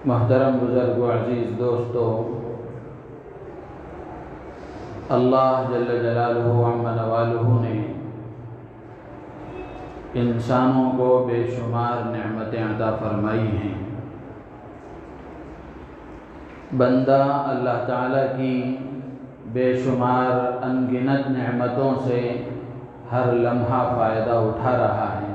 محترم بزرگ و عزیز دوستو، اللہ جل جلالہ و عم نوالہ نے انسانوں کو بے شمار نعمتیں عطا فرمائی ہیں۔ بندہ اللہ تعالیٰ کی بے شمار انگنت نعمتوں سے ہر لمحہ فائدہ اٹھا رہا ہے۔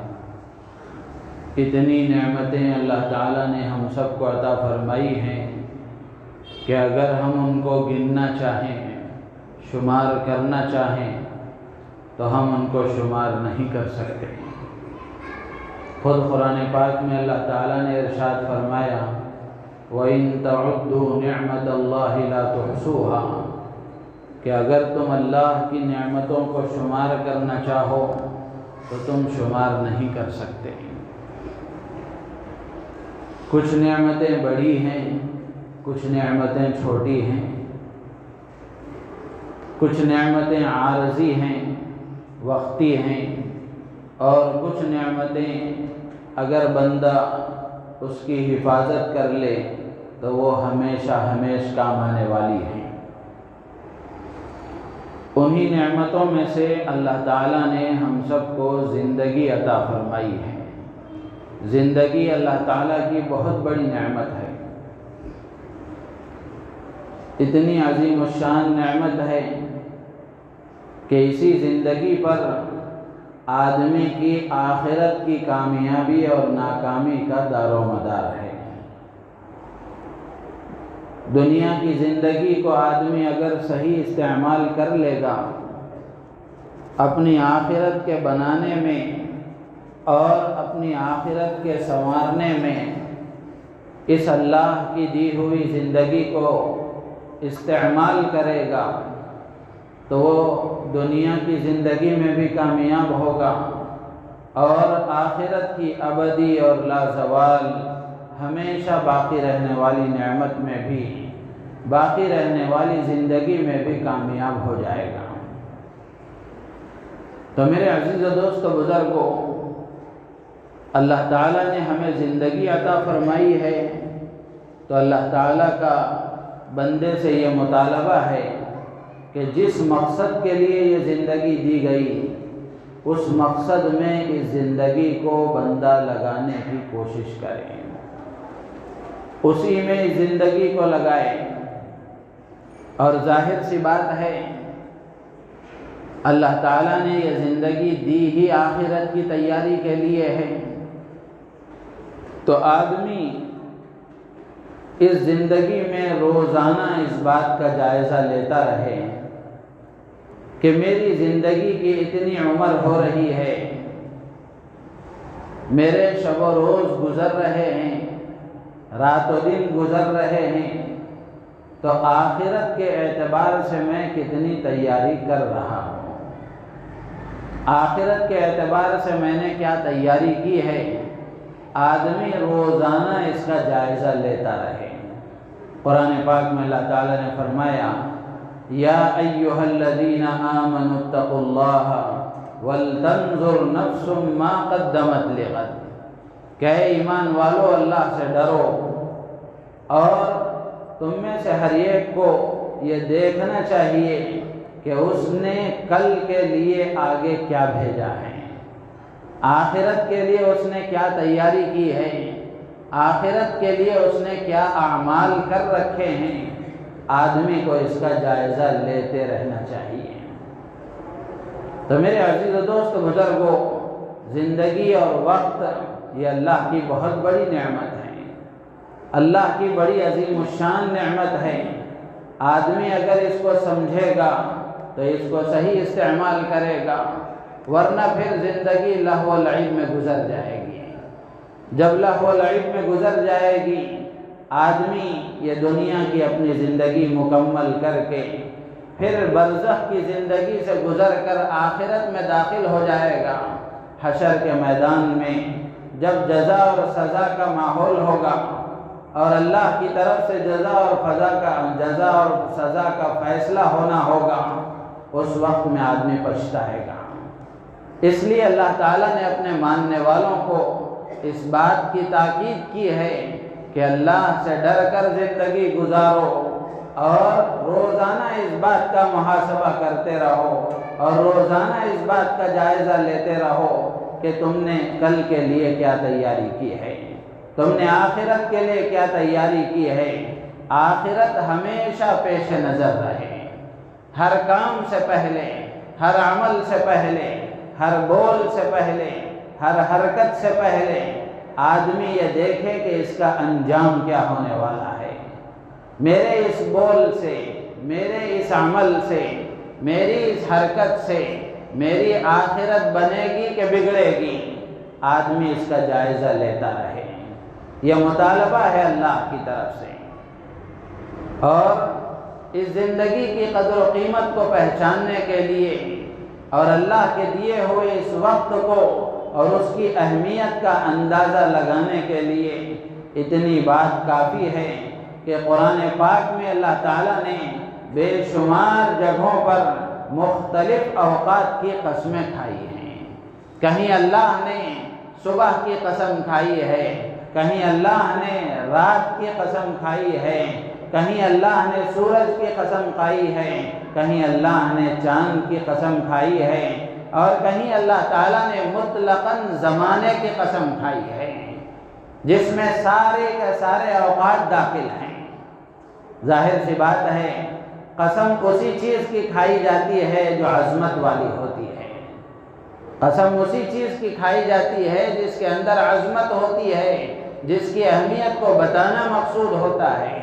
اتنی نعمتیں اللہ تعالیٰ نے ہم سب کو عطا فرمائی ہیں کہ اگر ہم ان کو گننا چاہیں، شمار کرنا چاہیں تو ہم ان کو شمار نہیں کر سکتے۔ خود قرآن پاک میں اللہ تعالیٰ نے ارشاد فرمایا وَإِن تَعُدُّوا نِعْمَةَ اللَّهِ لَا تُحْصُوهَا، کہ اگر تم اللہ کی نعمتوں کو شمار کرنا چاہو تو تم شمار نہیں کر سکتے۔ کچھ نعمتیں بڑی ہیں، کچھ نعمتیں چھوٹی ہیں، کچھ نعمتیں عارضی ہیں، وقتی ہیں، اور کچھ نعمتیں اگر بندہ اس کی حفاظت کر لے تو وہ ہمیشہ کام آنے والی ہیں۔ انہی نعمتوں میں سے اللہ تعالیٰ نے ہم سب کو زندگی عطا فرمائی ہے۔ زندگی اللہ تعالیٰ کی بہت بڑی نعمت ہے، اتنی عظیم الشان نعمت ہے کہ اسی زندگی پر آدمی کی آخرت کی کامیابی اور ناکامی کا دار و مدار ہے۔ دنیا کی زندگی کو آدمی اگر صحیح استعمال کر لے گا اپنی آخرت کے بنانے میں اور اپنی آخرت کے سنوارنے میں، اس اللہ کی دی ہوئی زندگی کو استعمال کرے گا تو وہ دنیا کی زندگی میں بھی کامیاب ہوگا اور آخرت کی ابدی اور لازوال ہمیشہ باقی رہنے والی نعمت میں بھی، باقی رہنے والی زندگی میں بھی کامیاب ہو جائے گا۔ تو میرے عزیز و دوست و بزرگوں، اللہ تعالیٰ نے ہمیں زندگی عطا فرمائی ہے تو اللہ تعالیٰ کا بندے سے یہ مطالبہ ہے کہ جس مقصد کے لیے یہ زندگی دی گئی اس مقصد میں اس زندگی کو بندہ لگانے کی کوشش کرے، اسی میں اس زندگی کو لگائے۔ اور ظاہر سی بات ہے اللہ تعالیٰ نے یہ زندگی دی ہی آخرت کی تیاری کے لیے ہے، تو آدمی اس زندگی میں روزانہ اس بات کا جائزہ لیتا رہے کہ میری زندگی کی اتنی عمر ہو رہی ہے، میرے شب و روز گزر رہے ہیں، رات و دن گزر رہے ہیں، تو آخرت کے اعتبار سے میں کتنی تیاری کر رہا ہوں، آخرت کے اعتبار سے میں نے کیا تیاری کی ہے۔ آدمی روزانہ اس کا جائزہ لیتا رہے۔ قرآن پاک میں اللہ تعالیٰ نے فرمایا یا ایھا الذین آمنوا اتقوا اللہ ولتنظر نفس ما قدمت لغد، کہ اے ایمان والو اللہ سے ڈرو اور تم میں سے ہر ایک کو یہ دیکھنا چاہیے کہ اس نے کل کے لیے آگے کیا بھیجا ہے، آخرت کے لیے اس نے کیا تیاری کی ہے، آخرت کے لیے اس نے کیا اعمال کر رکھے ہیں۔ آدمی کو اس کا جائزہ لیتے رہنا چاہیے۔ تو میرے عزیز و دوست بزرگوں، زندگی اور وقت یہ اللہ کی بہت بڑی نعمت ہے، اللہ کی بڑی عظیم الشان نعمت ہے۔ آدمی اگر اس کو سمجھے گا تو اس کو صحیح استعمال کرے گا، ورنہ پھر زندگی لہو و لعب میں گزر جائے گی۔ جب لہو و لعب میں گزر جائے گی، آدمی یہ دنیا کی اپنی زندگی مکمل کر کے پھر برزخ کی زندگی سے گزر کر آخرت میں داخل ہو جائے گا۔ حشر کے میدان میں جب جزا اور سزا کا ماحول ہوگا اور اللہ کی طرف سے جزا اور سزا کا فیصلہ ہونا ہوگا، اس وقت میں آدمی پچھتائے گا۔ اس لیے اللہ تعالیٰ نے اپنے ماننے والوں کو اس بات کی تاکید کی ہے کہ اللہ سے ڈر کر زندگی گزارو اور روزانہ اس بات کا محاسبہ کرتے رہو اور روزانہ اس بات کا جائزہ لیتے رہو کہ تم نے کل کے لیے کیا تیاری کی ہے، تم نے آخرت کے لیے کیا تیاری کی ہے۔ آخرت ہمیشہ پیش نظر رہے، ہر کام سے پہلے، ہر عمل سے پہلے، ہر بول سے پہلے، ہر حرکت سے پہلے آدمی یہ دیکھے کہ اس کا انجام کیا ہونے والا ہے۔ میرے اس بول سے، میرے اس عمل سے، میری اس حرکت سے میری آخرت بنے گی کہ بگڑے گی، آدمی اس کا جائزہ لیتا رہے۔ یہ مطالبہ ہے اللہ کی طرف سے۔ اور اس زندگی کی قدر و قیمت کو پہچاننے کے لیے اور اللہ کے دیے ہوئے اس وقت کو اور اس کی اہمیت کا اندازہ لگانے کے لیے اتنی بات کافی ہے کہ قرآن پاک میں اللہ تعالیٰ نے بے شمار جگہوں پر مختلف اوقات کی قسمیں کھائی ہیں۔ کہیں اللہ نے صبح کی قسم کھائی ہے، کہیں اللہ نے رات کی قسم کھائی ہے، کہیں اللہ نے سورج کی قسم کھائی ہے، کہیں اللہ نے چاند کی قسم کھائی ہے، اور کہیں اللہ تعالیٰ نے مطلقاً زمانے کی قسم کھائی ہے جس میں سارے کے سارے اوقات داخل ہیں۔ ظاہر سی بات ہے قسم اسی چیز کی کھائی جاتی ہے جو عظمت والی ہوتی ہے، قسم اسی چیز کی کھائی جاتی ہے جس کے اندر عظمت ہوتی ہے، جس کی اہمیت کو بتانا مقصود ہوتا ہے۔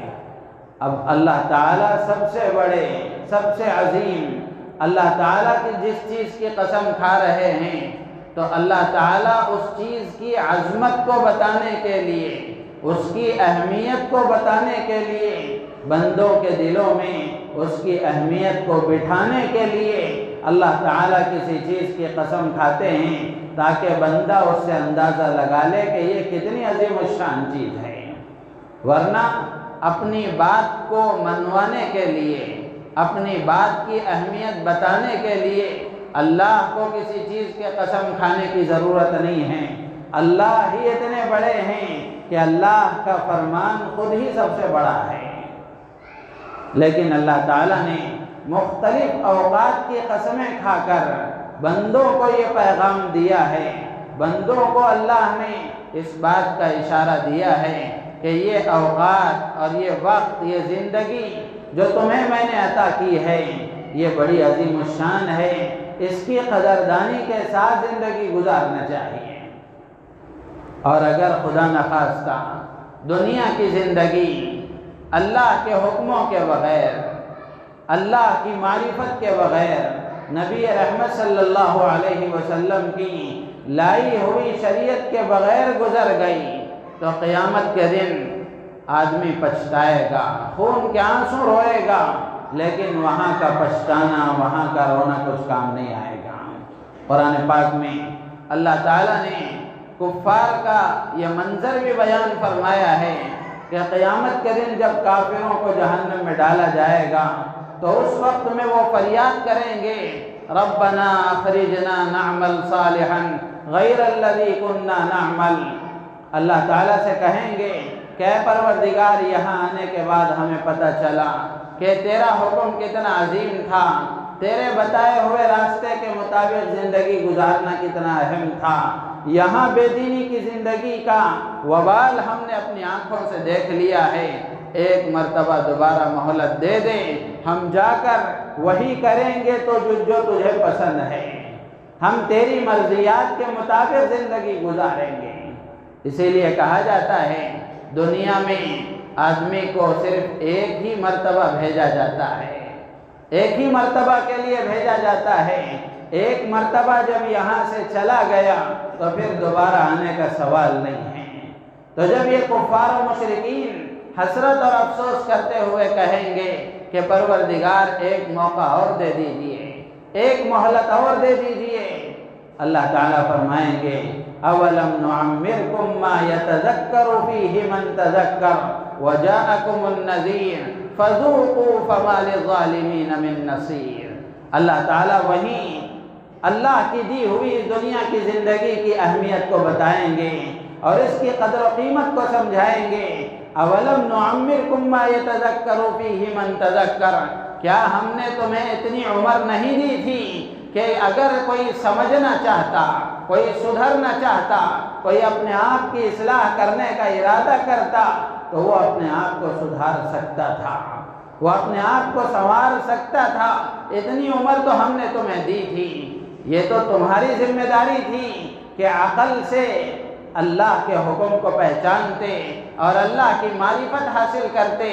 اب اللہ تعالیٰ سب سے بڑے، سب سے عظیم، اللہ تعالیٰ کی جس چیز کی قسم کھا رہے ہیں تو اللہ تعالیٰ اس چیز کی عظمت کو بتانے کے لیے، اس کی اہمیت کو بتانے کے لیے، بندوں کے دلوں میں اس کی اہمیت کو بٹھانے کے لیے اللہ تعالیٰ کسی چیز کی قسم کھاتے ہیں تاکہ بندہ اس سے اندازہ لگا لے کہ یہ کتنی عظیم الشان چیز ہے۔ ورنہ اپنی بات کو منوانے کے لیے، اپنی بات کی اہمیت بتانے کے لیے اللہ کو کسی چیز کے قسم کھانے کی ضرورت نہیں ہے۔ اللہ ہی اتنے بڑے ہیں کہ اللہ کا فرمان خود ہی سب سے بڑا ہے۔ لیکن اللہ تعالیٰ نے مختلف اوقات کی قسمیں کھا کر بندوں کو یہ پیغام دیا ہے، بندوں کو اللہ نے اس بات کا اشارہ دیا ہے کہ یہ اوقات اور یہ وقت، یہ زندگی جو تمہیں میں نے عطا کی ہے یہ بڑی عظیم الشان ہے، اس کی قدردانی کے ساتھ زندگی گزارنا چاہیے۔ اور اگر خدا نخواستہ دنیا کی زندگی اللہ کے حکموں کے بغیر، اللہ کی معرفت کے بغیر، نبی رحمت صلی اللہ علیہ وسلم کی لائی ہوئی شریعت کے بغیر گزر گئی تو قیامت کے دن آدمی پچھتائے گا، خون کے آنسو روئے گا، لیکن وہاں کا پچھتانا، وہاں کا رونا کچھ کام نہیں آئے گا۔ قرآن پاک میں اللہ تعالیٰ نے کفار کا یہ منظر بھی بیان فرمایا ہے کہ قیامت کے دن جب کافروں کو جہنم میں ڈالا جائے گا تو اس وقت میں وہ فریاد کریں گے، ربنا اخرجنا نعمل صالحا غیر الذی کننا نعمل۔ اللہ تعالیٰ سے کہیں گے کہ اے پروردگار، یہاں آنے کے بعد ہمیں پتہ چلا کہ تیرا حکم کتنا عظیم تھا، تیرے بتائے ہوئے راستے کے مطابق زندگی گزارنا کتنا اہم تھا۔ یہاں بے دینی کی زندگی کا وبال ہم نے اپنی آنکھوں سے دیکھ لیا ہے، ایک مرتبہ دوبارہ مہلت دے دے، ہم جا کر وہی کریں گے تو جو تجھے پسند ہے، ہم تیری مرضیات کے مطابق زندگی گزاریں گے۔ اسی لیے کہا جاتا ہے دنیا میں آدمی کو صرف ایک ہی مرتبہ بھیجا جاتا ہے، ایک ہی مرتبہ کے لیے بھیجا جاتا ہے۔ ایک مرتبہ جب یہاں سے چلا گیا تو پھر دوبارہ آنے کا سوال نہیں ہے۔ تو جب یہ کفار و مشرکین حسرت اور افسوس کرتے ہوئے کہیں گے کہ پروردگار ایک موقع اور دے دیجئے، ایک مہلت اور دے دیجئے، اللہ تعالیٰ فرمائیں گے اولم نعمرکم ما یتذکر فیہ من تذکر وجاءکم النذیر فذوقوا فما للظالمین من نصیر۔ اللہ تعالیٰ وہیں اللہ کی دی ہوئی دنیا کی زندگی کی اہمیت کو بتائیں گے اور اس کی قدر و قیمت کو سمجھائیں گے اولم نعمرکم ما یتذکر فیہ من تذکر، کیا ہم نے تمہیں اتنی عمر نہیں دی تھی کہ اگر کوئی سمجھنا چاہتا، کوئی سدھرنا چاہتا، کوئی اپنے آپ کی اصلاح کرنے کا ارادہ کرتا تو وہ اپنے آپ کو سدھار سکتا تھا، وہ اپنے آپ کو سنوار سکتا تھا۔ اتنی عمر تو ہم نے تمہیں دی تھی، یہ تو تمہاری ذمہ داری تھی کہ عقل سے اللہ کے حکم کو پہچانتے اور اللہ کی معرفت حاصل کرتے،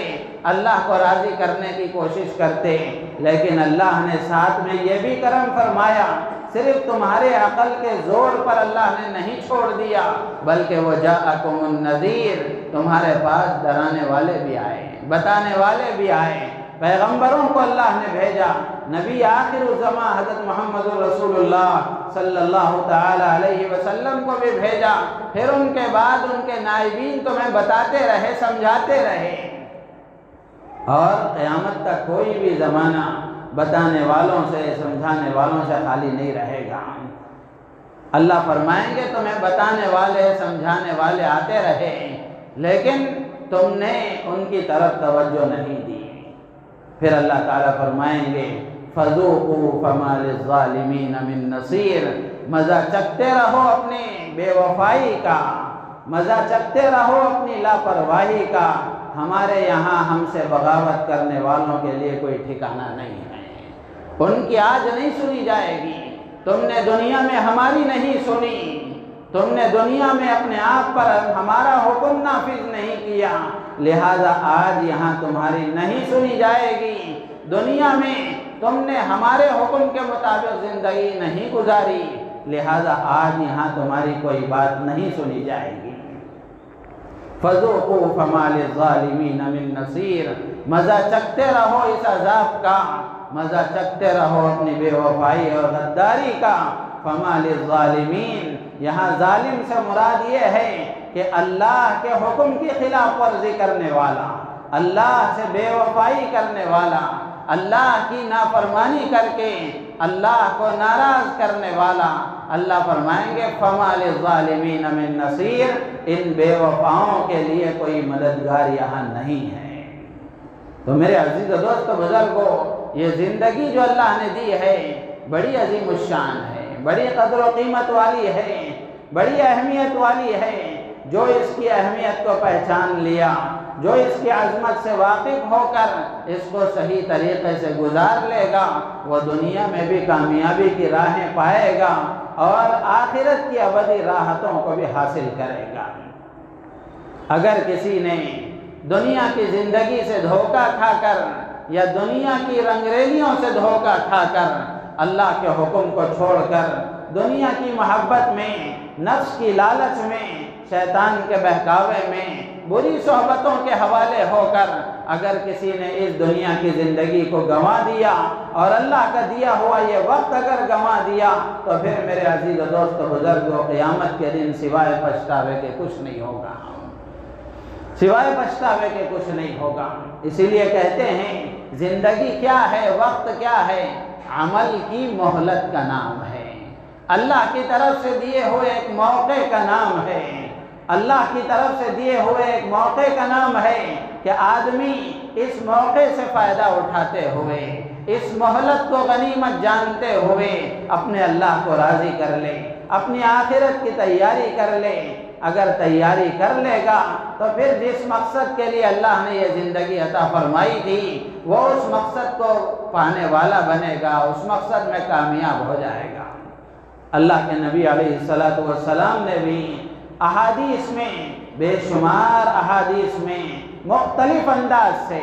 اللہ کو راضی کرنے کی کوشش کرتے۔ لیکن اللہ نے ساتھ میں یہ بھی کرم فرمایا، صرف تمہارے عقل کے زور پر اللہ نے نہیں چھوڑ دیا، بلکہ وجاءکم النذیر، تمہارے پاس ڈرانے والے بھی آئے، بتانے والے بھی آئے، پیغمبروں کو اللہ نے بھیجا، نبی آخر الزمان حضرت محمد رسول اللہ صلی اللہ تعالی علیہ وسلم کو بھی بھیجا، پھر ان کے بعد ان کے نائبین تمہیں بتاتے رہے، سمجھاتے رہے، اور قیامت تک کوئی بھی زمانہ بتانے والوں سے، سمجھانے والوں سے خالی نہیں رہے گا۔ اللہ فرمائیں گے تمہیں بتانے والے، سمجھانے والے آتے رہے، لیکن تم نے ان کی طرف توجہ نہیں دی۔ پھر اللہ تعالیٰ فرمائیں گے فَذُوقُوا فَمَا لِلظَّالِمِينَ مِن نَصِيرٍ، مزہ چکھتے رہو اپنی بے وفائی کا، مزہ چکھتے رہو اپنی لاپرواہی کا، ہمارے یہاں ہم سے بغاوت کرنے والوں کے لیے کوئی ٹھکانہ نہیں ہے، ان کی آج نہیں سنی جائے گی۔ تم نے دنیا میں ہماری نہیں سنی، تم نے دنیا میں اپنے آپ پر ہمارا حکم نافذ نہیں کیا، لہذا آج یہاں تمہاری نہیں سنی جائے گی۔ دنیا میں تم نے ہمارے حکم کے مطابق زندگی نہیں گزاری، لہذا آج یہاں تمہاری کوئی بات نہیں سنی جائے گی۔ فَذُوقُوا فَمَا لِلظَّالِمِينَ مِن نَصِيرٍ، مزہ چکھتے رہو اس عذاب کا، مزہ چکھتے رہو اپنی بے وفائی اور غداری کا۔ فَمَا لِلظَّالِمِينَ، یہاں ظالم سے مراد یہ ہے کہ اللہ کے حکم کی خلاف ورزی کرنے والا، اللہ سے بے وفائی کرنے والا، اللہ کی نافرمانی کر کے اللہ کو ناراض کرنے والا، اللہ فرمائیں گے فَمَا لِلظَّالِمِينَ مِن نَصِيرٍ، ان بے وفاؤں کے لیے کوئی مددگار یہاں نہیں ہے۔ تو میرے عزیز و دوست بزرگوں، یہ زندگی جو اللہ نے دی ہے بڑی عظیم الشان ہے، بڑی قدر و قیمت والی ہے، بڑی اہمیت والی ہے۔ جو اس کی اہمیت کو پہچان لیا، جو اس کی عظمت سے واقف ہو کر اس کو صحیح طریقے سے گزار لے گا، وہ دنیا میں بھی کامیابی کی راہیں پائے گا اور آخرت کی ابدی راحتوں کو بھی حاصل کرے گا۔ اگر کسی نے دنیا کی زندگی سے دھوکہ کھا کر یا دنیا کی رنگریلیوں سے دھوکہ کھا کر اللہ کے حکم کو چھوڑ کر دنیا کی محبت میں، نفس کی لالچ میں، شیطان کے بہکاوے میں، بری صحبتوں کے حوالے ہو کر اگر کسی نے اس دنیا کی زندگی کو گنوا دیا اور اللہ کا دیا ہوا یہ وقت اگر گنوا دیا، تو پھر میرے عزیز و دوست بزرگوں، قیامت کے دن سوائے پچھتاوے کے کچھ نہیں ہوگا، سوائے پچھتاوے کے کچھ نہیں ہوگا۔ اسی لیے کہتے ہیں زندگی کیا ہے، وقت کیا ہے؟ عمل کی مہلت کا نام ہے، اللہ کی طرف سے دیے ہوئے ایک موقع کا نام ہے، اللہ کی طرف سے دیے ہوئے ایک موقع کا نام ہے کہ آدمی اس موقع سے فائدہ اٹھاتے ہوئے، اس مہلت کو غنیمت جانتے ہوئے اپنے اللہ کو راضی کر لے، اپنی آخرت کی تیاری کر لے۔ اگر تیاری کر لے گا تو پھر جس مقصد کے لیے اللہ نے یہ زندگی عطا فرمائی تھی وہ اس مقصد کو پانے والا بنے گا، اس مقصد میں کامیاب ہو جائے گا۔ اللہ کے نبی علیہ السلام نے بھی احادیث میں، بے شمار احادیث میں مختلف انداز سے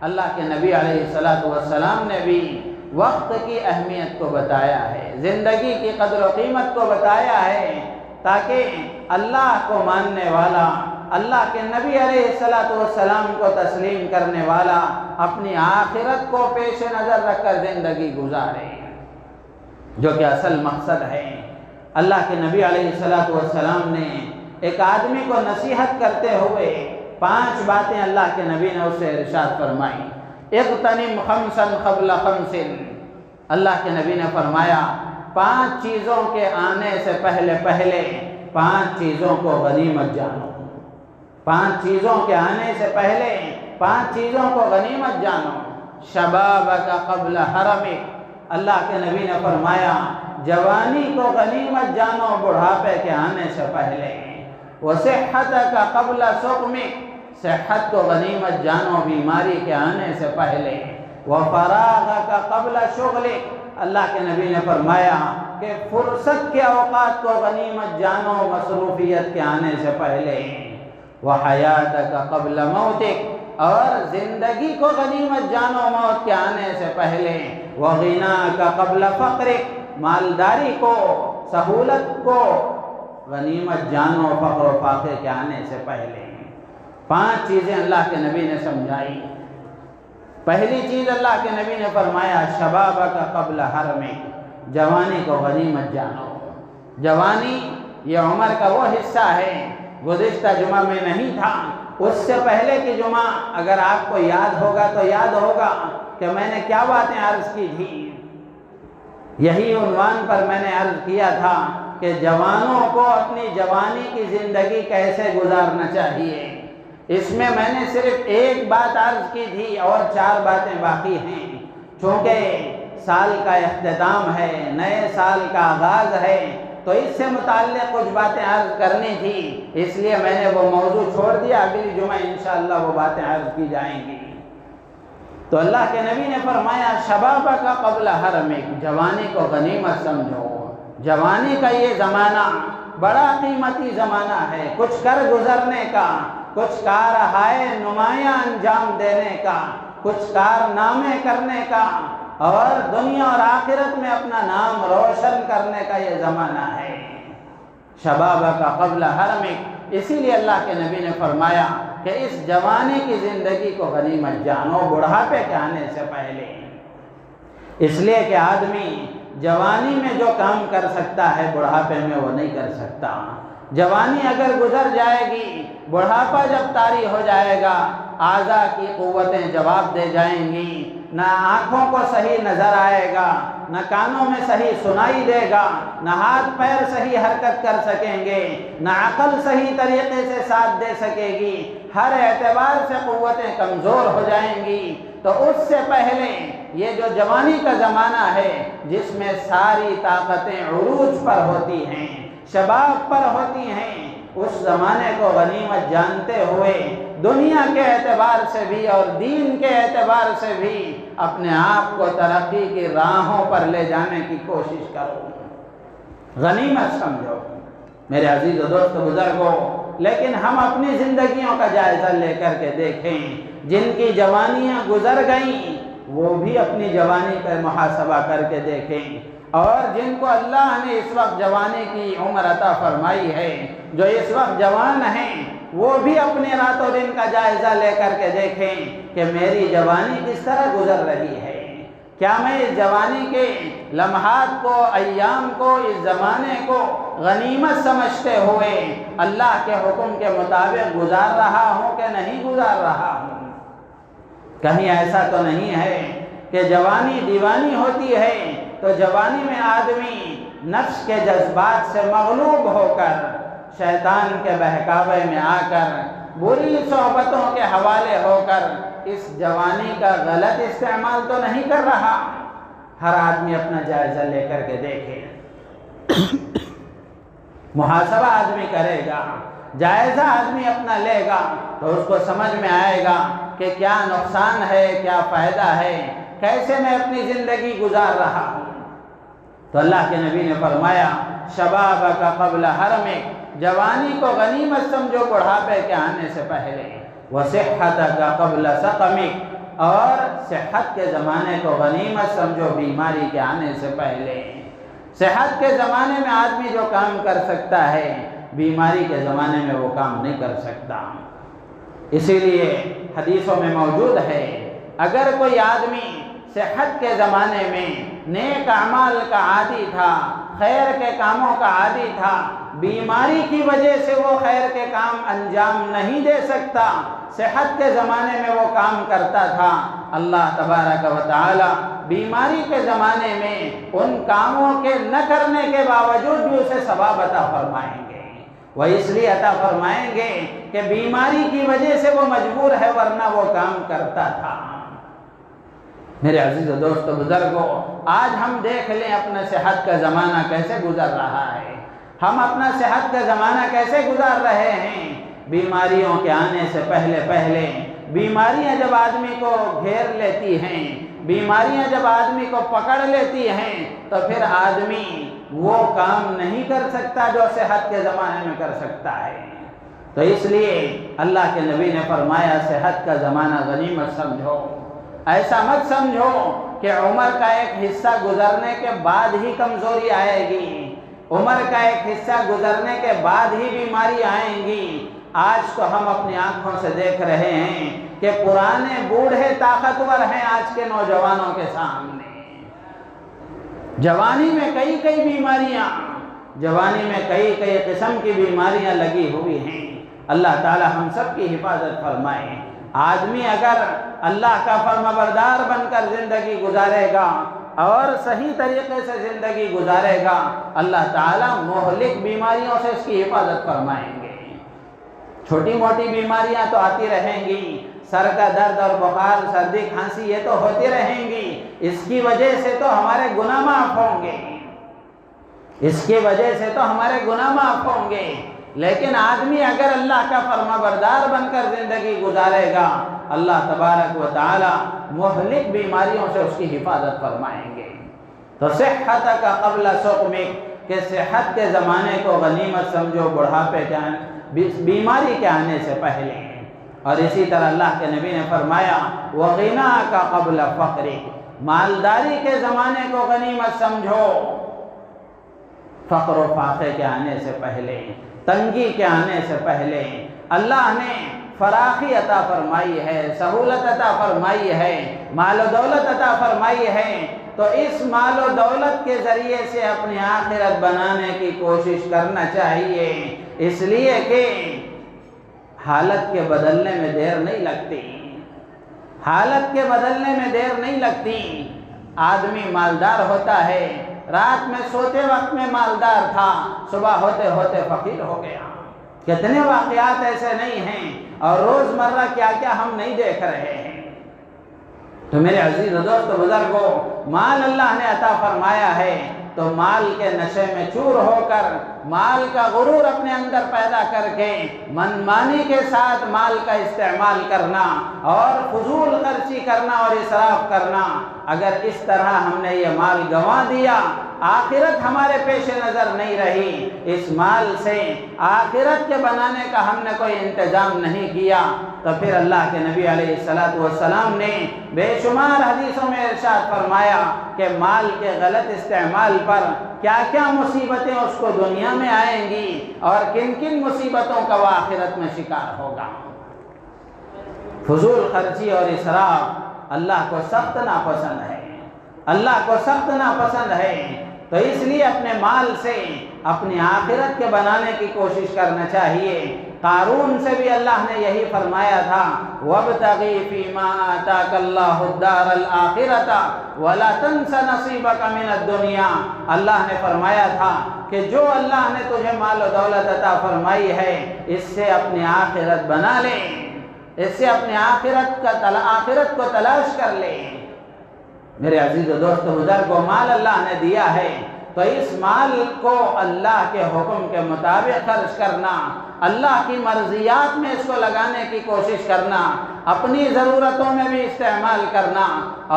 اللہ کے نبی علیہ السلام نے بھی وقت کی اہمیت کو بتایا ہے، زندگی کی قدر و قیمت کو بتایا ہے، تاکہ اللہ کو ماننے والا، اللہ کے نبی علیہ السلام کو تسلیم کرنے والا اپنی آخرت کو پیش نظر رکھ کر زندگی گزارے، جو کہ اصل مقصد ہے۔ اللہ کے نبی علیہ السلام نے ایک آدمی کو نصیحت کرتے ہوئے 5 باتیں اللہ کے نبی نے اسے ارشاد فرمائی۔ اغتنم خمسا قبل خمس، اللہ کے نبی نے فرمایا 5 چیزوں کے آنے سے پہلے 5 چیزوں کو غنیمت جانو۔ 5 چیزوں کے آنے سے پہلے 5 چیزوں کو غنیمت جانو۔ شبابک قبل حرمک، اللہ کے نبی نے فرمایا جوانی کو غنیمت جانو بڑھاپے کے آنے سے پہلے۔ وصحتک قبل سقمک، صحت کو غنیمت جانو بیماری کے آنے سے پہلے۔ وفراغک قبل شغلک، اللہ کے نبی نے فرمایا کہ فرصت کے اوقات کو غنیمت جانو مصروفیت کے آنے سے پہلے۔ وحیاتک قبل موتک، اور زندگی کو غنیمت جانو موت کے آنے سے پہلے۔ وغناک قبل فقرک، مالداری کو سہولت کو غنیمت جانو فقر و فاقے کے آنے سے پہلے۔ 5 چیزیں اللہ کے نبی نے سمجھائی۔ پہلی چیز اللہ کے نبی نے فرمایا شبابک قبل حرمک، جوانی کو غنیمت جانو۔ جوانی یہ عمر کا وہ حصہ ہے، گزشتہ جمعہ میں نہیں تھا، اس سے پہلے کی جمعہ اگر آپ کو یاد ہوگا تو یاد ہوگا کہ میں نے کیا باتیں عرض کی تھی۔ یہی عنوان پر میں نے عرض کیا تھا کہ جوانوں کو اپنی جوانی کی زندگی کیسے گزارنا چاہیے۔ اس میں نے صرف ایک بات عرض کی تھی اور 4 باتیں باقی ہیں۔ چونکہ سال کا اختتام ہے، نئے سال کا آغاز ہے، تو اس سے متعلق کچھ باتیں عرض کرنی تھی، اس لیے میں نے وہ موضوع چھوڑ دیا۔ اگلی جمعہ انشاءاللہ وہ باتیں عرض کی جائیں گی۔ تو اللہ کے نبی نے فرمایا شبابک قبل حرمک، جوانی کو غنیمت سمجھو۔ جوانی کا یہ زمانہ بڑا قیمتی زمانہ ہے، کچھ کر گزرنے کا، کچھ کارہائے نمایاں انجام دینے کا، کچھ کارنامے کرنے کا، اور دنیا اور آخرت میں اپنا نام روشن کرنے کا یہ زمانہ ہے۔ شبابک قبل حرمک، اسی لیے اللہ کے نبی نے فرمایا کہ اس جوانی کی زندگی کو غنیمت جانو بڑھاپے کے آنے سے پہلے۔ اس لیے کہ آدمی جوانی میں جو کام کر سکتا ہے بڑھاپے میں وہ نہیں کر سکتا۔ جوانی اگر گزر جائے گی، بڑھاپا جب طاری ہو جائے گا، اعضاء کی قوتیں جواب دے جائیں گی، نہ آنکھوں کو صحیح نظر آئے گا، نہ کانوں میں صحیح سنائی دے گا، نہ ہاتھ پیر صحیح حرکت کر سکیں گے، نہ عقل صحیح طریقے سے ساتھ دے سکے گی، ہر اعتبار سے قوتیں کمزور ہو جائیں گی۔ تو اس سے پہلے یہ جو جوانی کا زمانہ ہے جس میں ساری طاقتیں عروج پر ہوتی ہیں، شباب پر ہوتی ہیں، اس زمانے کو غنیمت جانتے ہوئے دنیا کے اعتبار سے بھی اور دین کے اعتبار سے بھی اپنے آپ کو ترقی کی راہوں پر لے جانے کی کوشش کرو، غنیمت سمجھو میرے عزیز و دوست بزرگوں۔ لیکن ہم اپنی زندگیوں کا جائزہ لے کر کے دیکھیں، جن کی جوانیاں گزر گئیں وہ بھی اپنی جوانی پر محاسبہ کر کے دیکھیں، اور جن کو اللہ نے اس وقت جوانی کی عمر عطا فرمائی ہے، جو اس وقت جوان ہیں، وہ بھی اپنے رات و دن کا جائزہ لے کر کے دیکھیں کہ میری جوانی کس طرح گزر رہی ہے۔ کیا میں اس جوانی کے لمحات کو، ایام کو، اس زمانے کو غنیمت سمجھتے ہوئے اللہ کے حکم کے مطابق گزار رہا ہوں کہ نہیں گزار رہا ہوں؟ کہیں ایسا تو نہیں ہے کہ جوانی دیوانی ہوتی ہے تو جوانی میں آدمی نفس کے جذبات سے مغلوب ہو کر، شیطان کے بہکاوے میں آ کر، بری صحبتوں کے حوالے ہو کر اس جوانی کا غلط استعمال تو نہیں کر رہا؟ ہر آدمی اپنا جائزہ لے کر کے دیکھے، محاسبہ آدمی کرے گا، جائزہ آدمی اپنا لے گا تو اس کو سمجھ میں آئے گا کہ کیا نقصان ہے، کیا فائدہ ہے، کیسے میں اپنی زندگی گزار رہا ہوں۔ تو اللہ کے نبی نے فرمایا شبابک قبل حرمک، جوانی کو غنیمت سمجھو بڑھاپے کے آنے سے پہلے۔ وصحتک قبل سقمک، اور صحت کے زمانے کو غنیمت سمجھو بیماری کے آنے سے پہلے۔ صحت کے زمانے میں آدمی جو کام کر سکتا ہے بیماری کے زمانے میں وہ کام نہیں کر سکتا۔ اسی لیے حدیثوں میں موجود ہے اگر کوئی آدمی صحت کے زمانے میں نیک اعمال کا عادی تھا، خیر کے کاموں کا عادی تھا، بیماری کی وجہ سے وہ خیر کے کام انجام نہیں دے سکتا، صحت کے زمانے میں وہ کام کرتا تھا، اللہ تبارک و تعالی بیماری کے زمانے میں ان کاموں کے نہ کرنے کے باوجود بھی اسے ثواب عطا فرمائیں گے۔ وہ اس لیے عطا فرمائیں گے کہ بیماری کی وجہ سے وہ مجبور ہے، ورنہ وہ کام کرتا تھا۔ میرے عزیز دوستو بزرگوں، آج ہم دیکھ لیں اپنا صحت کا زمانہ کیسے گزر رہا ہے، ہم اپنا صحت کا زمانہ کیسے گزار رہے ہیں۔ بیماریوں کے آنے سے پہلے بیماریاں جب آدمی کو گھیر لیتی ہیں، بیماریاں جب آدمی کو پکڑ لیتی ہیں، تو پھر آدمی وہ کام نہیں کر سکتا جو صحت کے زمانے میں کر سکتا ہے۔ تو اس لیے اللہ کے نبی نے فرمایا صحت کا زمانہ غنیمت سمجھو، ایسا مت سمجھو کہ عمر کا ایک حصہ گزرنے کے بعد ہی کمزوری آئے گی، عمر کا ایک حصہ گزرنے کے بعد ہی بیماری آئیں گی۔ آج تو ہم اپنی آنکھوں سے دیکھ رہے ہیں کہ پرانے بوڑھے طاقتور ہیں آج کے نوجوانوں کے سامنے۔ جوانی میں کئی بیماریاں، جوانی میں کئی قسم کی بیماریاں لگی ہوئی ہیں۔ اللہ تعالی ہم سب کی حفاظت فرمائے۔ آدمی اگر اللہ کا فرمانبردار بن کر زندگی گزارے گا اور صحیح طریقے سے زندگی گزارے گا، اللہ تعالیٰ مہلک بیماریوں سے اس کی حفاظت فرمائیں گے۔ چھوٹی موٹی بیماریاں تو آتی رہیں گی، سر کا درد اور بخار، سردی کھانسی یہ تو ہوتی رہیں گی، اس کی وجہ سے تو ہمارے گناہ معاف ہوں گے، اس کی وجہ سے تو ہمارے گناہ معاف ہوں گے۔ لیکن آدمی اگر اللہ کا فرمانبردار بن کر زندگی گزارے گا، اللہ تبارک و تعالی مہلک بیماریوں سے اس کی حفاظت فرمائیں گے۔ تو صحت کا قبل سقمک، کہ صحت کے زمانے کو غنیمت سمجھو بڑھاپے کے بیماری کے آنے سے پہلے۔ اور اسی طرح اللہ کے نبی نے فرمایا وَغِنَاكَ قَبْلَ فَقْرِكَ، مالداری کے زمانے کو غنیمت سمجھو فقر و فاقے کے آنے سے پہلے، تنگی کے آنے سے پہلے۔ اللہ نے فراخی عطا فرمائی ہے، سہولت عطا فرمائی ہے، مال و دولت عطا فرمائی ہے، تو اس مال و دولت کے ذریعے سے اپنی آخرت بنانے کی کوشش کرنا چاہیے، اس لیے کہ حالت کے بدلنے میں دیر نہیں لگتی، حالت کے بدلنے میں دیر نہیں لگتی۔ آدمی مالدار ہوتا ہے، رات میں سوتے وقت میں مالدار تھا، صبح ہوتے ہوتے فقیر ہو گیا۔ کتنے واقعات ایسے نہیں ہیں، اور روزمرہ کیا کیا ہم نہیں دیکھ رہے ہیں۔ تو میرے عزیز دوست بزرگوں، مال اللہ نے عطا فرمایا ہے، تو مال کے نشے میں چور ہو کر، مال کا غرور اپنے اندر پیدا کر کے منمانی کے ساتھ مال کا استعمال کرنا اور فضول خرچی کرنا اور اسراف کرنا، اگر اس طرح ہم نے یہ مال گنوا دیا، آخرت ہمارے پیش نظر نہیں رہی، اس مال سے آخرت کے بنانے کا ہم نے کوئی انتظام نہیں کیا، تو پھر اللہ کے نبی علیہ السلام نے بے شمار حدیثوں میں ارشاد فرمایا کہ مال کے غلط استعمال پر کیا کیا مصیبتیں اس کو دنیا میں آئیں گی اور کن کن مصیبتوں کا وہ آخرت میں شکار ہوگا۔ فضول خرچی اور اسراف اللہ کو سخت ناپسند ہے، اللہ کو سخت ناپسند ہے، تو اس لیے اپنے مال سے اپنی آخرت کے بنانے کی کوشش کرنا چاہیے۔ قارون سے بھی اللہ نے یہی فرمایا تھا وَابْتَغِ فِي مَا آتَاكَ اللَّهُ الدَّارَ الْآخِرَةَ وَلَا تَنْسَ نَصِيبَكَ مِنَ الدُّنْيَا، اللہ نے فرمایا تھا کہ جو اللہ نے تجھے مال و دولت عطا فرمائی ہے، اس سے اپنی آخرت بنا لے، اس سے اپنی آخرت کو تلاش کر لے۔ میرے عزیز و دوست بزرگوں، مال اللہ نے دیا ہے، تو اس مال کو اللہ کے حکم کے مطابق خرچ کرنا، اللہ کی مرضیات میں اس کو لگانے کی کوشش کرنا، اپنی ضرورتوں میں بھی استعمال کرنا،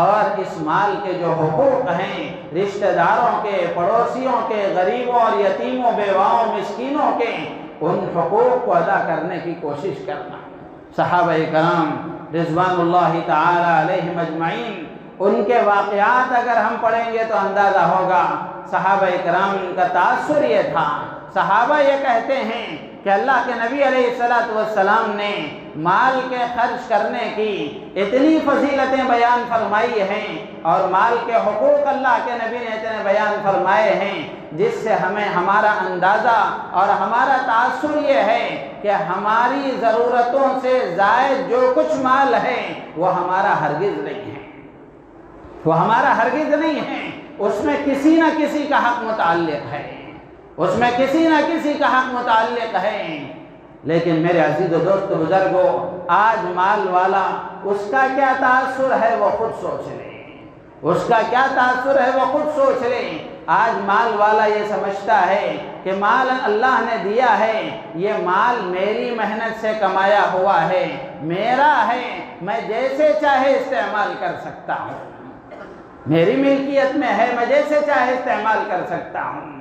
اور اس مال کے جو حقوق ہیں رشتہ داروں کے، پڑوسیوں کے، غریبوں اور یتیموں، بیواؤں، مسکینوں کے، ان حقوق کو ادا کرنے کی کوشش کرنا۔ صحابہ کرام رضوان اللہ تعالی علیہم اجمعین، ان کے واقعات اگر ہم پڑھیں گے تو اندازہ ہوگا صحابہ کرام کا تاثر یہ تھا۔ صحابہ یہ کہتے ہیں کہ اللہ کے نبی علیہ السلام نے مال کے خرچ کرنے کی اتنی فضیلتیں بیان فرمائی ہیں، اور مال کے حقوق اللہ کے نبی نے اتنے بیان فرمائے ہیں، جس سے ہمیں ہمارا اندازہ اور ہمارا تاثر یہ ہے کہ ہماری ضرورتوں سے زائد جو کچھ مال ہے وہ ہمارا ہرگز نہیں ہے، وہ ہمارا ہرگز نہیں ہے، اس میں کسی نہ کسی کا حق متعلق ہے، اس میں کسی نہ کسی کا حق متعلق ہے۔ لیکن میرے عزیز و دوست بزرگوں، آج مال والا، اس کا کیا تاثر ہے وہ خود سوچ لیں، اس کا کیا تاثر ہے وہ خود سوچ لیں۔ آج مال والا یہ سمجھتا ہے کہ مال اللہ نے دیا ہے، یہ مال میری محنت سے کمایا ہوا ہے، میرا ہے، میں جیسے چاہے استعمال کر سکتا ہوں، میری ملکیت میں ہے، میں جیسے چاہے استعمال کر سکتا ہوں۔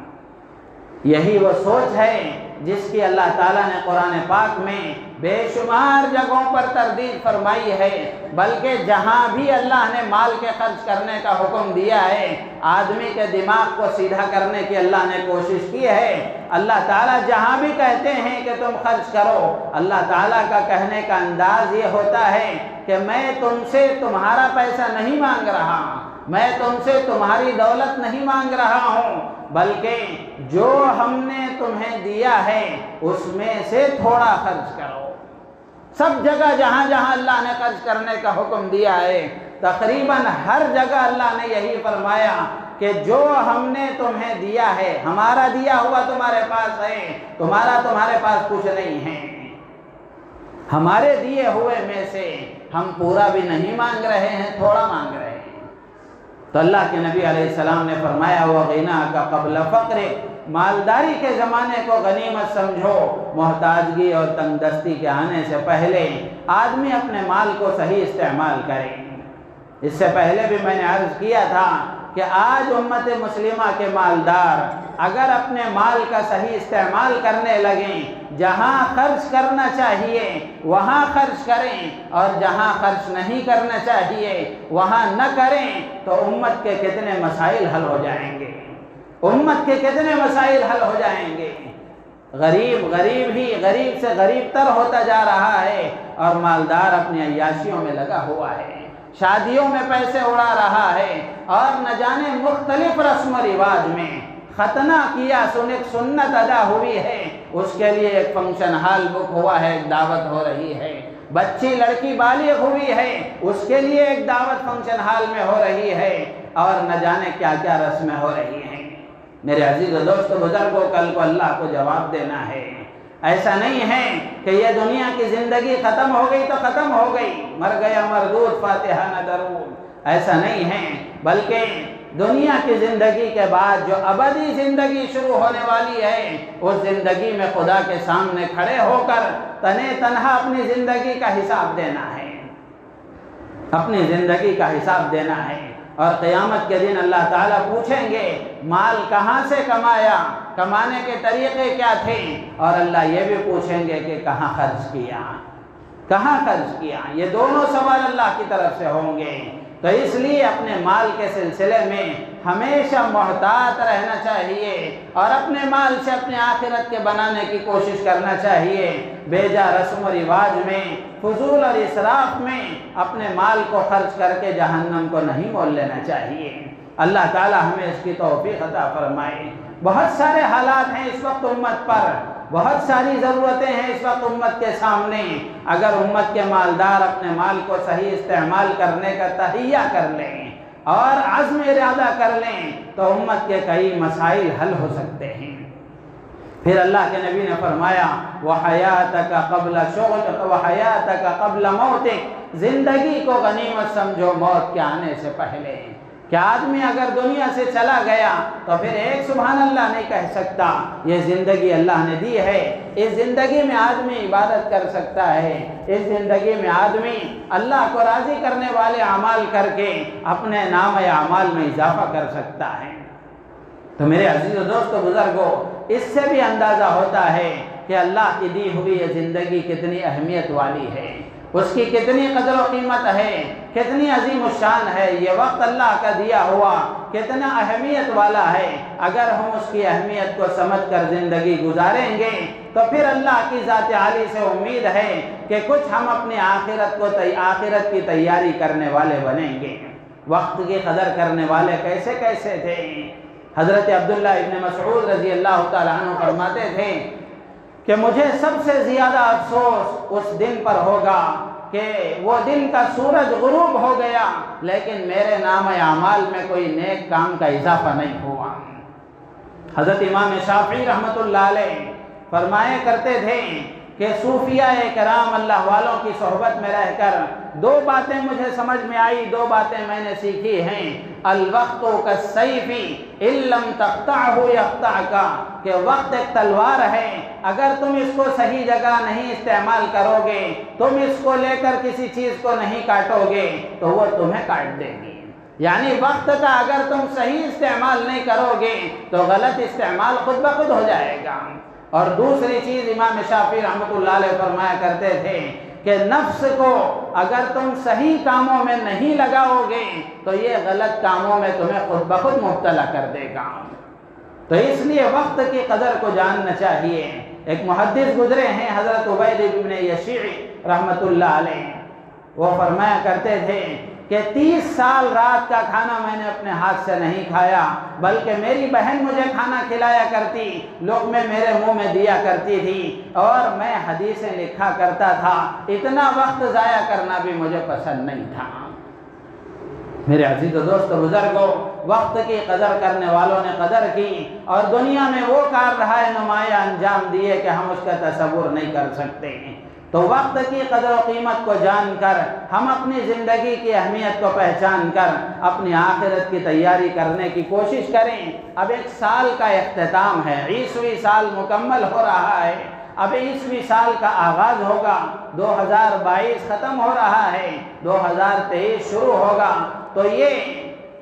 یہی وہ سوچ ہے جس کی اللہ تعالیٰ نے قرآن پاک میں بے شمار جگہوں پر تردید فرمائی ہے، بلکہ جہاں بھی اللہ نے مال کے خرچ کرنے کا حکم دیا ہے، آدمی کے دماغ کو سیدھا کرنے کی اللہ نے کوشش کی ہے۔ اللہ تعالیٰ جہاں بھی کہتے ہیں کہ تم خرچ کرو، اللہ تعالیٰ کا کہنے کا انداز یہ ہوتا ہے کہ میں تم سے تمہارا پیسہ نہیں مانگ رہا، میں تم سے تمہاری دولت نہیں مانگ رہا ہوں، بلکہ جو ہم نے تمہیں دیا ہے اس میں سے تھوڑا خرچ کرو۔ سب جگہ جہاں جہاں اللہ نے خرچ کرنے کا حکم دیا ہے، تقریباً ہر جگہ اللہ نے یہی فرمایا کہ جو ہم نے تمہیں دیا ہے، ہمارا دیا ہوا تمہارے پاس ہے، تمہارے پاس کچھ نہیں ہے، ہمارے دیے ہوئے میں سے ہم پورا بھی نہیں مانگ رہے ہیں، تھوڑا مانگ رہے ہیں۔ تو اللہ کے نبی علیہ السلام نے فرمایا وَغِنَاكَ قَبْلَ فَقْرِكَ، مالداری کے زمانے کو غنیمت سمجھو، محتاجگی اور تنگ دستی کے آنے سے پہلے آدمی اپنے مال کو صحیح استعمال کرے۔ اس سے پہلے بھی میں نے عرض کیا تھا کہ آج امت مسلمہ کے مالدار اگر اپنے مال کا صحیح استعمال کرنے لگیں، جہاں خرچ کرنا چاہیے وہاں خرچ کریں، اور جہاں خرچ نہیں کرنا چاہیے وہاں نہ کریں، تو امت کے کتنے مسائل حل ہو جائیں گے، امت کے کتنے مسائل حل ہو جائیں گے۔ غریب غریب سے غریب تر ہوتا جا رہا ہے، اور مالدار اپنی عیاشیوں میں لگا ہوا ہے، شادیوں میں پیسے اڑا رہا ہے، اور نہ جانے مختلف رسم و رواج میں ختنہ کیا، سنت ادا ہوئی ہے، اس کے لیے ایک فنکشن ہال بک ہوا ہے، ایک دعوت ہو رہی ہے، بچی لڑکی بالغ ہوئی ہے، اس کے لیے ایک دعوت فنکشن ہال میں ہو رہی ہے، اور نہ جانے کیا کیا رسمیں ہو رہی ہیں۔ میرے عزیز و دوست بزرگوں، کل کو اللہ کو جواب دینا ہے۔ ایسا نہیں ہے کہ یہ دنیا کی زندگی ختم ہو گئی تو ختم ہو گئی، مر گیا مردود فاتحہ نہ درود، ایسا نہیں ہے، بلکہ دنیا کی زندگی کے بعد جو ابدی زندگی شروع ہونے والی ہے، اس زندگی میں خدا کے سامنے کھڑے ہو کر تنے تنہا اپنی زندگی کا حساب دینا ہے، اپنی زندگی کا حساب دینا ہے۔ اور قیامت کے دن اللہ تعالیٰ پوچھیں گے مال کہاں سے کمایا، کمانے کے طریقے کیا تھے، اور اللہ یہ بھی پوچھیں گے کہ کہاں خرچ کیا، کہاں خرچ کیا۔ یہ دونوں سوال اللہ کی طرف سے ہوں گے۔ تو اس لیے اپنے مال کے سلسلے میں ہمیشہ محتاط رہنا چاہیے، اور اپنے مال سے اپنے آخرت کے بنانے کی کوشش کرنا چاہیے۔ بے جا رسم و رواج میں، فضول اور اسراف میں اپنے مال کو خرچ کر کے جہنم کو نہیں مول لینا چاہیے۔ اللہ تعالی ہمیں اس کی توفیق عطا فرمائے۔ بہت سارے حالات ہیں اس وقت امت پر، بہت ساری ضرورتیں ہیں اس وقت امت کے سامنے۔ اگر امت کے مالدار اپنے مال کو صحیح استعمال کرنے کا تہیہ کر لیں اور عزم ارادہ کر لیں تو امت کے کئی مسائل حل ہو سکتے ہیں۔ پھر اللہ کے نبی نے فرمایا وَحَيَاتَكَ قَبْلَ شُغْلِكَ وَحَيَاتَكَ قَبْلَ مَوْتِكَ، زندگی کو غنیمت سمجھو موت کے آنے سے پہلے۔ کہ آدمی اگر دنیا سے چلا گیا تو پھر ایک سبحان اللہ نہیں کہہ سکتا۔ یہ زندگی اللہ نے دی ہے، اس زندگی میں آدمی عبادت کر سکتا ہے، اس زندگی میں آدمی اللہ کو راضی کرنے والے اعمال کر کے اپنے نام اعمال میں اضافہ کر سکتا ہے۔ تو میرے عزیز و دوست و بزرگوں، اس سے بھی اندازہ ہوتا ہے کہ اللہ کی دی ہوئی یہ زندگی کتنی اہمیت والی ہے، اس کی کتنی قدر و قیمت ہے، کتنی عظیم الشان ہے۔ یہ وقت اللہ کا دیا ہوا کتنا اہمیت والا ہے۔ اگر ہم اس کی اہمیت کو سمجھ کر زندگی گزاریں گے تو پھر اللہ کی ذات عالی سے امید ہے کہ کچھ ہم اپنی آخرت کی تیاری کرنے والے بنیں گے۔ وقت کی قدر کرنے والے کیسے کیسے تھے؟ حضرت عبداللہ ابن مسعود رضی اللہ تعالیٰ عنہ فرماتے تھے کہ مجھے سب سے زیادہ افسوس اس دن پر ہوگا کہ وہ دن کا سورج غروب ہو گیا لیکن میرے نام اعمال میں کوئی نیک کام کا اضافہ نہیں ہوا۔ حضرت امام شافعی رحمۃ اللہ علیہ فرمایا کرتے تھے کہ صوفیاء کرام اللہ والوں کی صحبت میں رہ کر دو باتیں مجھے سمجھ میں آئی، دو باتیں میں نے سیکھی ہیں۔ الوقت کالسیف ان لم تقطعہ یقطعک، کہ وقت ایک تلوار ہے، اگر تم اس کو صحیح جگہ نہیں استعمال کرو گے، تم اس کو لے کر کسی چیز کو نہیں کاٹو گے تو وہ تمہیں کاٹ دے گی۔ یعنی وقت کا اگر تم صحیح استعمال نہیں کرو گے تو غلط استعمال خود بخود ہو جائے گا۔ اور دوسری چیز امام شافعی رحمۃ اللہ علیہ فرمایا کرتے تھے کہ نفس کو اگر تم صحیح کاموں میں نہیں لگاؤ گے تو یہ غلط کاموں میں تمہیں خود بخود مبتلا کر دے گا۔ تو اس لیے وقت کی قدر کو جاننا چاہیے۔ ایک محدث گزرے ہیں حضرت عبید بن یشیع رحمۃ اللہ علیہ، وہ فرمایا کرتے تھے کہ 30 سال رات کا کھانا میں نے اپنے ہاتھ سے نہیں کھایا، بلکہ میری بہن مجھے کھانا کھلایا کرتی، لقمے میرے منہ میں دیا کرتی تھی، اور میں حدیثیں لکھا کرتا تھا۔ اتنا وقت ضائع کرنا بھی مجھے پسند نہیں تھا۔ میرے عزیز و دوست بزرگوں، وقت کی قدر کرنے والوں نے قدر کی، اور دنیا میں وہ کاررہائے نمایاں انجام دیے کہ ہم اس کا تصور نہیں کر سکتے۔ تو وقت کی قدر و قیمت کو جان کر ہم اپنی زندگی کی اہمیت کو پہچان کر اپنی آخرت کی تیاری کرنے کی کوشش کریں۔ اب ایک سال کا اختتام ہے، 20ویں سال مکمل ہو رہا ہے، اب 21ویں سال کا آغاز ہوگا، 2022 ختم ہو رہا ہے، 2023 شروع ہوگا۔ تو یہ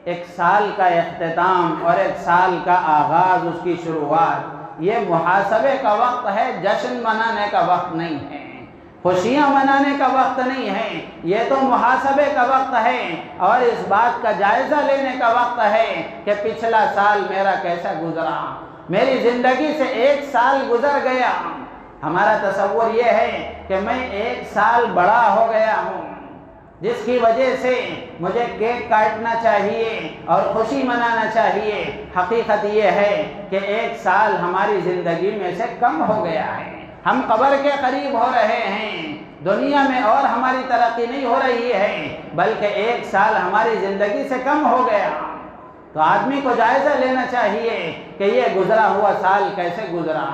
ایک سال کا اختتام اور ایک سال کا آغاز، اس کی شروعات، یہ محاسبے کا وقت ہے، جشن منانے کا وقت نہیں ہے، خوشیاں منانے کا وقت نہیں ہے، یہ تو محاسبے کا وقت ہے، اور اس بات کا جائزہ لینے کا وقت ہے کہ پچھلا سال میرا کیسا گزرا، میری زندگی سے ایک سال گزر گیا۔ ہمارا تصور یہ ہے کہ میں ایک سال بڑا ہو گیا ہوں، جس کی وجہ سے مجھے کیک کاٹنا چاہیے اور خوشی منانا چاہیے۔ حقیقت یہ ہے کہ ایک سال ہماری زندگی میں سے کم ہو گیا ہے، ہم قبر کے قریب ہو رہے ہیں، دنیا میں اور ہماری ترقی نہیں ہو رہی ہے، بلکہ ایک سال ہماری زندگی سے کم ہو گیا۔ تو آدمی کو جائزہ لینا چاہیے کہ یہ گزرا ہوا سال کیسے گزرا،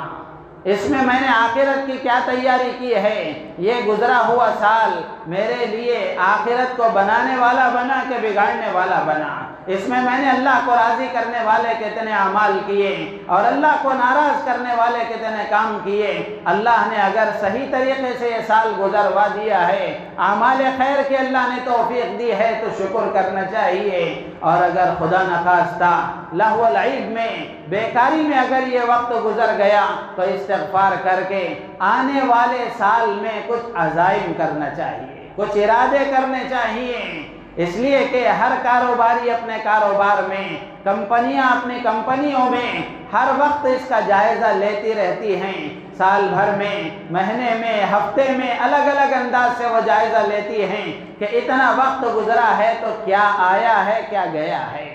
اس میں نے آخرت کی کیا تیاری کی ہے، یہ گزرا ہوا سال میرے لیے آخرت کو بنانے والا بنا کہ بگاڑنے والا بنا، اس میں نے اللہ کو راضی کرنے والے کتنے اعمال کیے اور اللہ کو ناراض کرنے والے کتنے کام کیے۔ اللہ نے اگر صحیح طریقے سے یہ سال گزروا دیا ہے، اعمال خیر کی اللہ نے توفیق دی ہے تو شکر کرنا چاہیے، اور اگر خدا نخواستہ لہو العیب میں، بیکاری میں اگر یہ وقت گزر گیا تو استغفار کر کے آنے والے سال میں کچھ عزائم کرنا چاہیے، کچھ ارادے کرنے چاہیے، اس لیے کہ ہر کاروباری اپنے کاروبار میں، کمپنیاں اپنی کمپنیوں میں ہر وقت اس کا جائزہ لیتی رہتی ہیں، سال بھر میں، مہینے میں، ہفتے میں، الگ الگ انداز سے وہ جائزہ لیتی ہیں کہ اتنا وقت گزرا ہے تو کیا آیا ہے، کیا گیا ہے،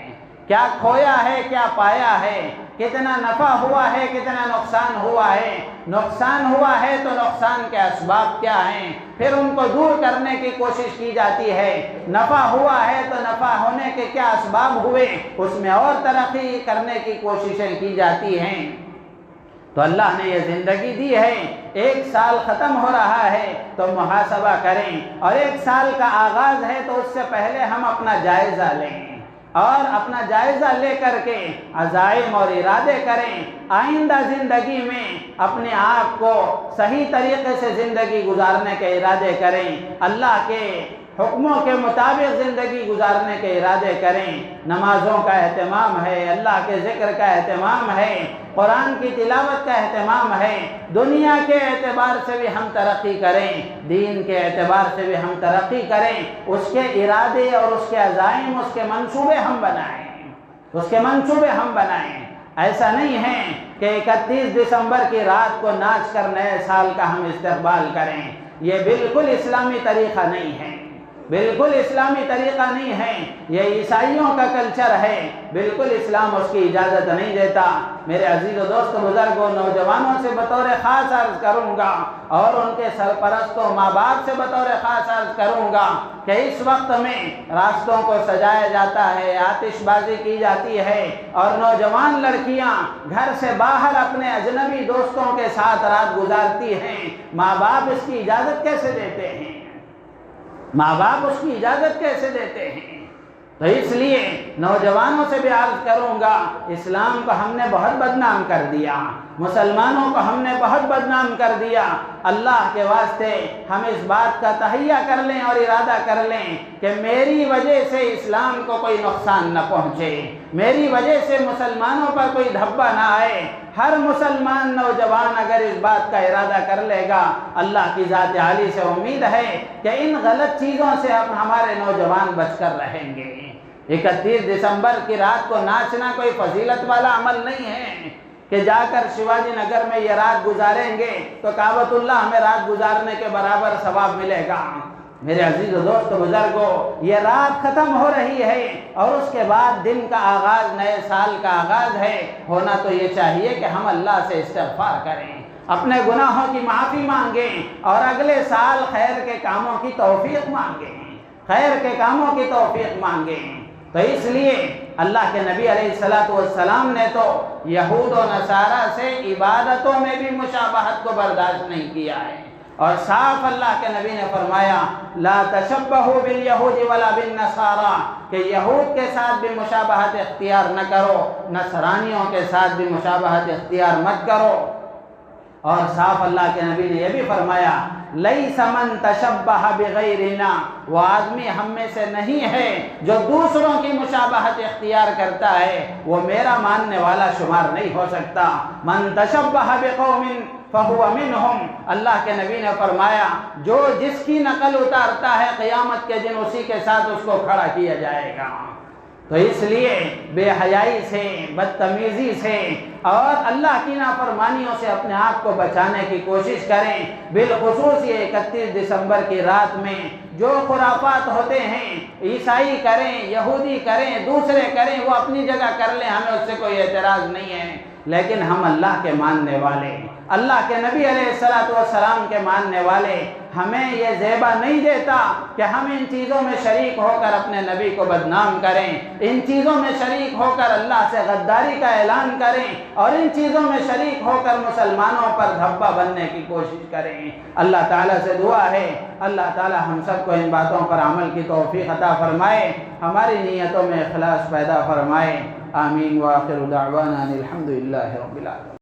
کیا کھویا ہے، کیا پایا ہے، کتنا نفع ہوا ہے، کتنا نقصان ہوا ہے، نقصان ہوا ہے تو نقصان کے اسباب کیا ہیں، پھر ان کو دور کرنے کی کوشش کی جاتی ہے، نفع ہوا ہے تو نفع ہونے کے کیا اسباب ہوئے، اس میں اور ترقی کرنے کی کوششیں کی جاتی ہیں۔ تو اللہ نے یہ زندگی دی ہے، ایک سال ختم ہو رہا ہے تو محاسبہ کریں، اور ایک سال کا آغاز ہے تو اس سے پہلے ہم اپنا جائزہ لیں، اور اپنا جائزہ لے کر کے عزائم اور ارادے کریں، آئندہ زندگی میں اپنے آپ کو صحیح طریقے سے زندگی گزارنے کے ارادے کریں، اللہ کے حکموں کے مطابق زندگی گزارنے کے ارادے کریں۔ نمازوں کا اہتمام ہے، اللہ کے ذکر کا اہتمام ہے، قرآن کی تلاوت کا اہتمام ہے، دنیا کے اعتبار سے بھی ہم ترقی کریں، دین کے اعتبار سے بھی ہم ترقی کریں، اس کے ارادے اور اس کے عزائم، اس کے منصوبے ہم بنائیں، ایسا نہیں ہے کہ 31 دسمبر کی رات کو ناچ کر نئے سال کا ہم استقبال کریں، یہ بالکل اسلامی طریقہ نہیں ہے۔ بالکل اسلامی طریقہ نہیں ہے، یہ عیسائیوں کا کلچر ہے، بالکل اسلام اس کی اجازت نہیں دیتا۔ میرے عزیز و دوست بزرگوں، نوجوانوں سے بطور خاص عرض کروں گا اور ان کے سرپرستوں ماں باپ سے بطور خاص عرض کروں گا کہ اس وقت میں راستوں کو سجایا جاتا ہے، آتش بازی کی جاتی ہے اور نوجوان لڑکیاں گھر سے باہر اپنے اجنبی دوستوں کے ساتھ رات گزارتی ہیں، ماں باپ اس کی اجازت کیسے دیتے ہیں؟ ماں باپ اس کی اجازت کیسے دیتے ہیں؟ تو اس لیے نوجوانوں سے بھی عرض کروں گا، اسلام کو ہم نے بہت بدنام کر دیا، مسلمانوں کو ہم نے بہت بدنام کر دیا۔ اللہ کے واسطے ہم اس بات کا تہیہ کر لیں اور ارادہ کر لیں کہ میری وجہ سے اسلام کو کوئی نقصان نہ پہنچے، میری وجہ سے مسلمانوں پر کوئی دھبا نہ آئے۔ ہر مسلمان نوجوان اگر اس بات کا ارادہ کر لے گا، اللہ کی ذات عالی سے امید ہے کہ ان غلط چیزوں سے ہمارے نوجوان بچ کر رہیں گے۔ 31 دسمبر کی رات کو ناچنا کوئی فضیلت والا عمل نہیں ہے کہ جا کر شیواجی نگر میں یہ رات گزاریں گے تو کعبۃ اللہ ہمیں رات گزارنے کے برابر ثواب ملے گا۔ میرے عزیز و دوست بزرگوں، یہ رات ختم ہو رہی ہے اور اس کے بعد دن کا آغاز، نئے سال کا آغاز ہے۔ ہونا تو یہ چاہیے کہ ہم اللہ سے استغفار کریں، اپنے گناہوں کی معافی مانگیں اور اگلے سال خیر کے کاموں کی توفیق مانگیں، خیر کے کاموں کی توفیق مانگیں۔ تو اس لیے اللہ کے نبی علیہ السلام نے تو یہود و نصارہ سے عبادتوں میں بھی مشابہت کو برداشت نہیں کیا ہے، اور صاف اللہ کے نبی نے فرمایا لا تشبہوا بالیہود ولا بالنصارى، کہ یہود کے ساتھ بھی مشابہت اختیار نہ کرو، نصرانیوں کے ساتھ بھی مشابہت اختیار مت کرو۔ اور صاف اللہ کے نبی نے یہ بھی فرمایا لیس من تشبہ بغیرنا، وہ آدمی ہم میں سے نہیں ہے جو دوسروں کی مشابہت اختیار کرتا ہے، وہ میرا ماننے والا شمار نہیں ہو سکتا۔ من تشبہ بقوم فہو منہم، اللہ کے نبی نے فرمایا جو جس کی نقل اتارتا ہے قیامت کے دن اسی کے ساتھ اس کو کھڑا کیا جائے گا۔ تو اس لیے بے حیائی سے، بدتمیزی سے اور اللہ کی نافرمانیوں سے اپنے آپ کو بچانے کی کوشش کریں۔ بالخصوص یہ 31 دسمبر کی رات میں جو خرافات ہوتے ہیں، عیسائی کریں، یہودی کریں، دوسرے کریں، وہ اپنی جگہ کر لیں، ہمیں اس سے کوئی اعتراض نہیں ہے، لیکن ہم اللہ کے ماننے والے، اللہ کے نبی علیہ السلام کے ماننے والے، ہمیں یہ زیبا نہیں دیتا کہ ہم ان چیزوں میں شریک ہو کر اپنے نبی کو بدنام کریں، ان چیزوں میں شریک ہو کر اللہ سے غداری کا اعلان کریں اور ان چیزوں میں شریک ہو کر مسلمانوں پر دھبا بننے کی کوشش کریں۔ اللہ تعالیٰ سے دعا ہے اللہ تعالیٰ ہم سب کو ان باتوں پر عمل کی توفیق عطا فرمائے، ہماری نیتوں میں اخلاص پیدا فرمائے۔ آمین وآخر دعوانا الحمدللہ رب العالمین۔